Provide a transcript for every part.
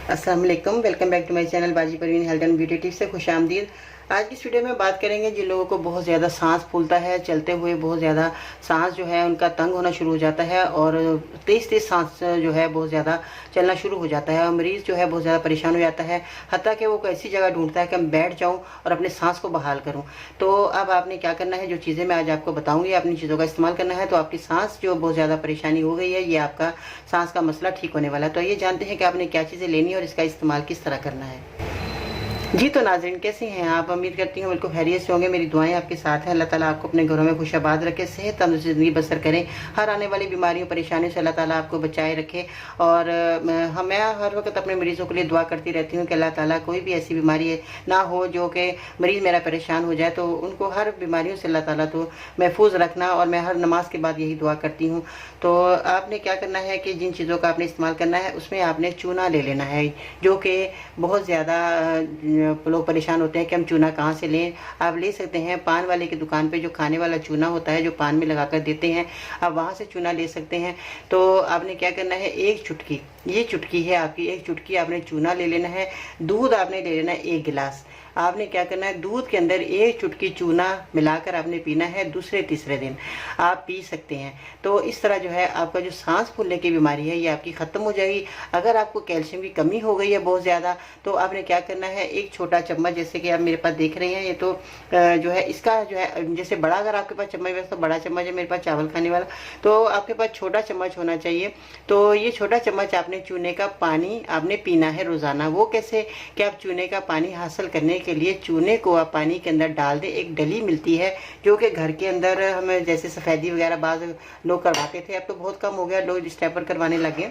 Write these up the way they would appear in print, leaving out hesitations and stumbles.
अस्सलाम वालेकुम, welcome back to my channel बाजी Parveen health and beauty tips से खुशामदीद। आज की इस वीडियो में बात करेंगे जिन लोगों को बहुत ज़्यादा सांस फूलता है, चलते हुए बहुत ज़्यादा सांस जो है उनका तंग होना शुरू हो जाता है और तेज़ तेज़ सांस जो है बहुत ज़्यादा चलना शुरू हो जाता है और मरीज़ जो है बहुत ज़्यादा परेशान हो जाता है, हत्ता कि वो ऐसी जगह ढूंढता है कि मैं बैठ जाऊँ और अपने सांस को बहाल करूँ। तो अब आपने क्या करना है, जो चीज़ें मैं आज आपको बताऊँगी अपनी चीज़ों का इस्तेमाल करना है, तो आपकी सांस जो बहुत ज़्यादा परेशानी हो गई है, ये आपका सांस का मसला ठीक होने वाला है। तो ये जानते हैं कि आपने क्या चीज़ें लेनी है और इसका इस्तेमाल किस तरह करना है। जी, तो नाज़रीन कैसे हैं आप? उम्मीद करती हूँ बिल्कुल खैरियत से होंगे। मेरी दुआएं आपके साथ हैं। अल्लाह ताला आपको अपने घरों में खुशआबाद रखे, सेहत तंदुरुस्त ज़िंदगी बसर करें, हर आने वाली बीमारियों परेशानियों से अल्लाह ताला आपको बचाए रखे। और मैं हर वक्त अपने मरीज़ों के लिए दुआ करती रहती हूँ कि अल्लाह ताला कोई भी ऐसी बीमारी ना हो जो कि मरीज़ मेरा परेशान हो जाए, तो उनको हर बीमारियों से अल्लाह ताला तो महफूज रखना। और मैं हर नमाज के बाद यही दुआ करती हूँ। तो आपने क्या करना है कि जिन चीज़ों का आपने इस्तेमाल करना है उसमें आपने चूना ले लेना है, जो कि बहुत ज़्यादा लोग परेशान होते हैं कि हम चूना कहाँ से लें। आप ले सकते हैं पान वाले की दुकान पे, जो खाने वाला चूना होता है जो पान में लगाकर देते हैं, आप वहाँ से चूना ले सकते हैं। तो आपने क्या करना है, एक चुटकी, ये चुटकी है आपकी, एक चुटकी आपने चूना ले लेना है। दूध आपने ले लेना है 1 गिलास। आपने क्या करना है, दूध के अंदर 1 चुटकी चूना मिलाकर आपने पीना है। दूसरे तीसरे दिन आप पी सकते हैं। तो इस तरह जो है आपका जो सांस फूलने की बीमारी है ये आपकी ख़त्म हो जाएगी। अगर आपको कैल्शियम की कमी हो गई है बहुत ज़्यादा, तो आपने क्या करना है, एक छोटा चम्मच, जैसे कि आप मेरे पास देख रहे हैं, ये तो जो है इसका जो है जैसे बड़ा, अगर आपके पास चम्मच वैसे तो बड़ा चम्मच है, मेरे पास चावल खाने वाला, तो आपके पास छोटा चम्मच होना चाहिए। तो ये छोटा चम्मच आपने चूने का पानी आपने पीना है रोज़ाना। वो कैसे कि आप चूने का पानी हासिल करने के लिए चूने को आप पानी के अंदर डाल दें। एक डली मिलती है जो कि घर के अंदर हमें जैसे सफ़ेदी वगैरह बाज़ लोग करवाते थे, अब तो बहुत कम हो गया, लोग स्टेपर करवाने लगे।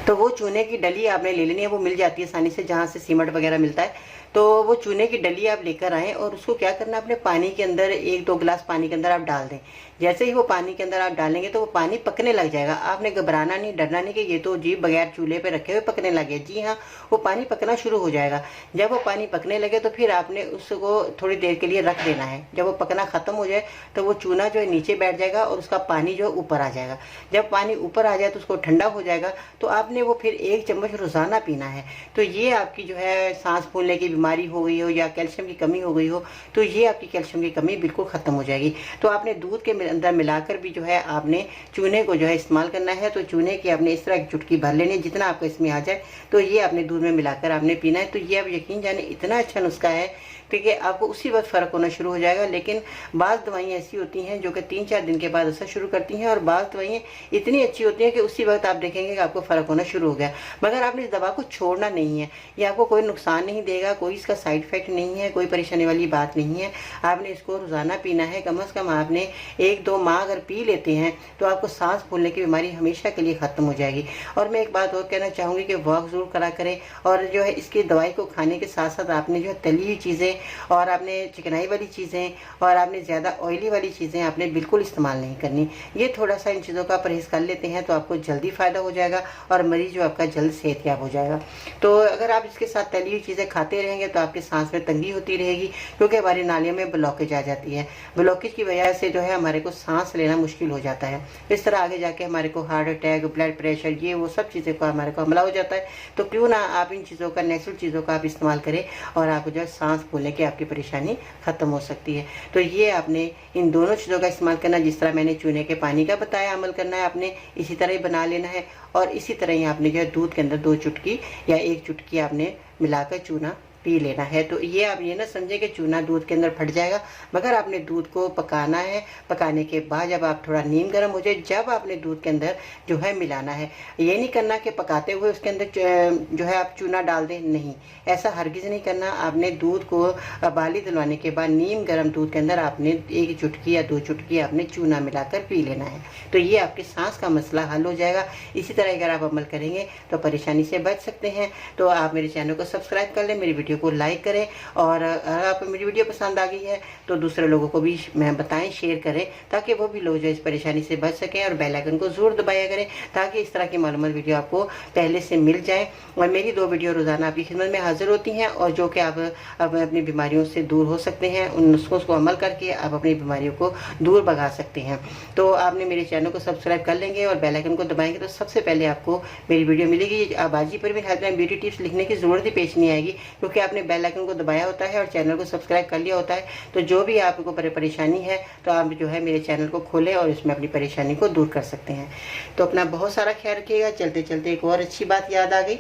तो वो चूने की डली आपने ले लेनी है, वो मिल जाती है आसानी से जहाँ से सीमेंट वगैरह मिलता है। तो वो चूने की डली आप लेकर आएँ और उसको क्या करना, अपने पानी के अंदर 1-2 गिलास पानी के अंदर आप डाल दें। जैसे ही वो पानी के अंदर आप डालेंगे तो वो पानी पकने लग जाएगा। आपने घबराना नहीं, डरना नहीं कि ये तो जी बगैर चूल्हे पे रखे हुए पकने लगे। जी हाँ, वो पानी पकना शुरू हो जाएगा। जब वो पानी पकने लगे तो फिर आपने उसको थोड़ी देर के लिए रख देना है। जब वो पकना ख़त्म हो जाए तो वो चूना जो है नीचे बैठ जाएगा और उसका पानी जो है ऊपर आ जाएगा। जब पानी ऊपर आ जाए तो उसको ठंडा हो जाएगा, तो आपने वो फिर 1 चम्मच रोज़ाना पीना है। तो ये आपकी जो है सांस फूलने की बीमारी हो गई हो या कैल्शियम की कमी हो गई हो, तो ये आपकी कैल्शियम की कमी बिल्कुल ख़त्म हो जाएगी। तो आपने दूध के अंदर मिलाकर भी जो है आपने चूने को जो है इस्तेमाल करना है। तो चूने की आपने इस तरह एक चुटकी भर लेनी है, जितना आपको इसमें आ जाए, तो ये आपने दूध में मिलाकर आपने पीना है। तो ये आप यकीन जाने इतना अच्छा नुस्खा है, ठीक है, आपको उसी वक्त फ़र्क होना शुरू हो जाएगा। लेकिन बाज़ दवाइयाँ ऐसी होती हैं जो कि 3-4 दिन के बाद असर शुरू करती हैं, और बाज़ दवाइयाँ इतनी अच्छी होती हैं कि उसी वक्त आप देखेंगे कि आपको फ़र्क होना शुरू हो गया। मगर आपने इस दवा को छोड़ना नहीं है। ये आपको कोई नुकसान नहीं देगा, कोई इसका साइड इफ़ेक्ट नहीं है, कोई परेशानी वाली बात नहीं है। आपने इसको रोज़ाना पीना है। कम से कम आपने 1-2 माह अगर पी लेते हैं तो आपको सांस फूलने की बीमारी हमेशा के लिए ख़त्म हो जाएगी। और मैं एक बात और कहना चाहूँगी कि वॉक ज़रूर करा करें, और जो है इसकी दवाई को खाने के साथ साथ आपने जो है तली हुई चीज़ें और आपने चिकनाई वाली चीज़ें और आपने ज़्यादा ऑयली वाली चीज़ें आपने बिल्कुल इस्तेमाल नहीं करनी। ये थोड़ा सा इन चीज़ों का परहेज़ कर लेते हैं तो आपको जल्दी फ़ायदा हो जाएगा और मरीज़ जो आपका जल्द सेहतयाब हो जाएगा। तो अगर आप इसके साथ तली हुई चीज़ें खाते रहेंगे तो आपकी सांस में तंगी होती रहेगी, क्योंकि हमारी नालियों में ब्लॉकेज आ जाती है। ब्लॉकेज की वजह से जो है हमारे को सांस लेना मुश्किल हो जाता है। इस तरह आगे जाके हमारे को हार्ट अटैक, ब्लड प्रेशर, ये वो सब चीज़ें को हमारे को हमला हो जाता है। तो क्यों ना आप इन चीज़ों का, नेचुरल चीज़ों का आप इस्तेमाल करें और आपको जो है सांस फूलने की आपकी परेशानी ख़त्म हो सकती है। तो ये आपने इन दोनों चीज़ों का इस्तेमाल करना, जिस तरह मैंने चूने के पानी का बताया अमल करना है, आपने इसी तरह ही बना लेना है। और इसी तरह ही आपने जो है दूध के अंदर 2 चुटकी या 1 चुटकी आपने मिलाकर चूना पी लेना है। तो ये आप ये ना समझें कि चूना दूध के अंदर फट जाएगा, मगर आपने दूध को पकाना है। पकाने के बाद जब आप थोड़ा नीम गर्म हो जाए, जब आपने दूध के अंदर जो है मिलाना है। ये नहीं करना कि पकाते हुए उसके अंदर जो है आप चूना डाल दें, नहीं, ऐसा हरगिज़ नहीं करना। आपने दूध को उबाली दिलवाने के बाद नीम गर्म दूध के अंदर आपने 1 चुटकी या 2 चुटकी आपने चूना मिलाकर पी लेना है। तो ये आपके सांस का मसला हल हो जाएगा। इसी तरह अगर आप अमल करेंगे तो परेशानी से बच सकते हैं। तो आप मेरे चैनल को सब्सक्राइब कर लें, मेरी वीडियो वीडियो को लाइक करें, और अगर आपको मेरी वीडियो पसंद आ गई है तो दूसरे लोगों को भी बताएं, शेयर करें, ताकि वो भी लोग जो इस परेशानी से बच सकें। और बेल आइकन को ज़रूर दबाया करें ताकि इस तरह की मालूमात वीडियो आपको पहले से मिल जाए। और मेरी 2 वीडियो रोज़ाना आपकी खिदमत में हाजिर होती हैं, और जो कि आप अपनी बीमारियों से दूर हो सकते हैं। उन नुस्खों को अमल करके आप अपनी बीमारियों को दूर भगा सकते हैं। तो आपने मेरे चैनल को सब्सक्राइब कर लेंगे और बेल आइकन को दबाएंगे तो सबसे पहले आपको मेरी वीडियो मिलेगी। बाजी परवीन हेल्पलाइन ब्यूटी टिप्स लिखने की ज़रूरत ही पेश नहीं आएगी, क्योंकि आपने बेल आइकन को दबाया होता है और चैनल को सब्सक्राइब कर लिया होता है। तो जो भी आपको परेशानी है तो आप जो है मेरे चैनल को खोलें और इसमें अपनी परेशानी को दूर कर सकते हैं। तो अपना बहुत सारा ख्याल रखिएगा। चलते चलते एक और अच्छी बात याद आ गई,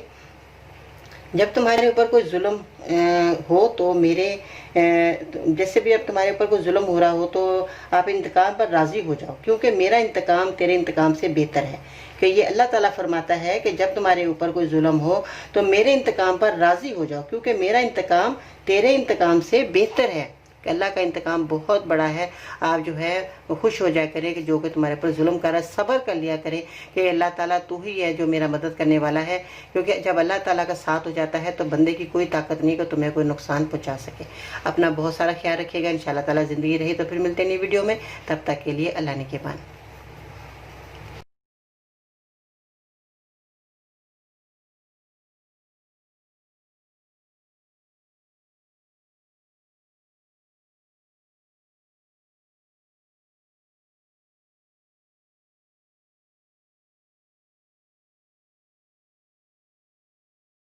जब तुम्हारे ऊपर कोई जुल्म हो तो जैसे भी अब तुम्हारे ऊपर कोई जुल्म हो रहा हो तो आप इंतकाम पर राज़ी हो जाओ, क्योंकि मेरा इंतकाम तेरे इंतकाम से बेहतर है। कि ये अल्लाह ताला फरमाता है कि जब तुम्हारे ऊपर कोई जुल्म हो तो मेरे इंतकाम पर राज़ी हो जाओ, क्योंकि मेरा इंतकाम तेरे इंतकाम से बेहतर है। कि अल्लाह का इंतकाम बहुत बड़ा है। आप जो है खुश हो जाया करें कि जो कि तुम्हारे ऊपर जुल्म कर रहा है, सब्र कर लिया करें कि अल्लाह ताला तू ही है जो मेरा मदद करने वाला है। क्योंकि जब अल्लाह ताला का साथ हो जाता है तो बंदे की कोई ताकत नहीं कि तुम्हें कोई नुकसान पहुंचा सके। अपना बहुत सारा ख्याल रखिएगा। इंशाअल्लाह ताला ज़िंदगी रही तो फिर मिलते हैं नई वीडियो में। तब तक के लिए अल्लाह ने के बान।